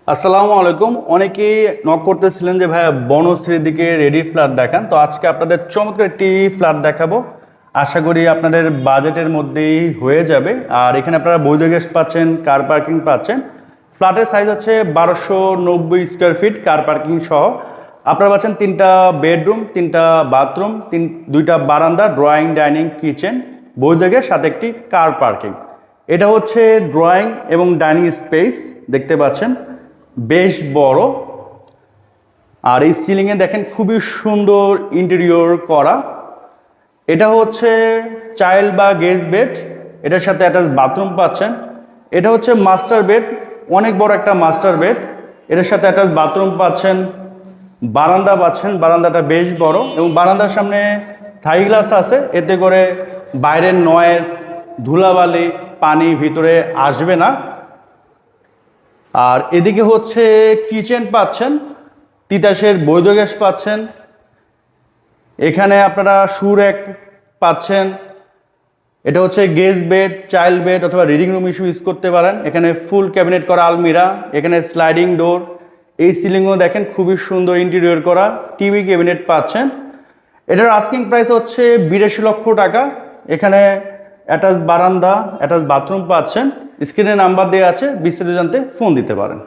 আসসালামু আলাইকুম। অনেকেই নক করতেছিলেন যে ভাইয়া বনশ্রীর দিকে রেডি ফ্ল্যাট দেখান, তো আজকে আপনাদের চমৎকার একটি ফ্ল্যাট দেখাবো। আশা করি আপনাদের বাজেটের মধ্যেই হয়ে যাবে। আর এখানে আপনারা বৈধ গ্যাস পাচ্ছেন, কার পার্কিং পাচ্ছেন। ফ্ল্যাটের সাইজ হচ্ছে 1290 স্কোয়ার ফিট, কার পার্কিং সহ। আপনারা পাচ্ছেন 3টা বেডরুম, 3টা বাথরুম, দুইটা বারান্দা, ড্রয়িং, ডাইনিং, কিচেন, বৈধ গ্যাস, সাথে একটি কার পার্কিং। এটা হচ্ছে ড্রয়িং এবং ডাইনিং স্পেস, দেখতে পাচ্ছেন বেশ বড়। আর এই সিলিংয়ে দেখেন খুবই সুন্দর ইন্টেরিয়র করা। এটা হচ্ছে চাইল্ড বা গেস্ট বেড, এটার সাথে একটা বাথরুম পাচ্ছেন। এটা হচ্ছে মাস্টার বেড, অনেক বড় একটা মাস্টার বেড, এটার সাথে একটা বাথরুম পাচ্ছেন। বারান্দা পাচ্ছেন, বারান্দাটা বেশ বড় এবং বারান্দার সামনে থাই গ্লাস আছে, এতে করে বাইরের নয়েজ, ধুলাবালি, পানি ভিতরে আসবে না। আর এদিকে হচ্ছে কিচেন পাচ্ছেন, তিতাসের বৈধ গ্যাস পাচ্ছেন। এখানে আপনারা সুরেক পাচ্ছেন। এটা হচ্ছে গেস্ট বেড, চাইল্ড বেড অথবা রিডিং রুম ইউজ করতে পারেন। এখানে ফুল ক্যাবিনেট করা আলমিরা, এখানে স্লাইডিং ডোর। এই সিলিংও দেখেন খুবই সুন্দর ইন্টেরিয়র করা, টিভি ক্যাবিনেট পাচ্ছেন। এটার আস্কিং প্রাইস হচ্ছে 82 লক্ষ টাকা। এখানে অ্যাটাচ বারান্দা, অ্যাটাচ বাথরুম পাচ্ছেন। স্ক্রিনে নাম্বার দেওয়া আছে, বিস্তারিত জানতে ফোন দিতে পারেন।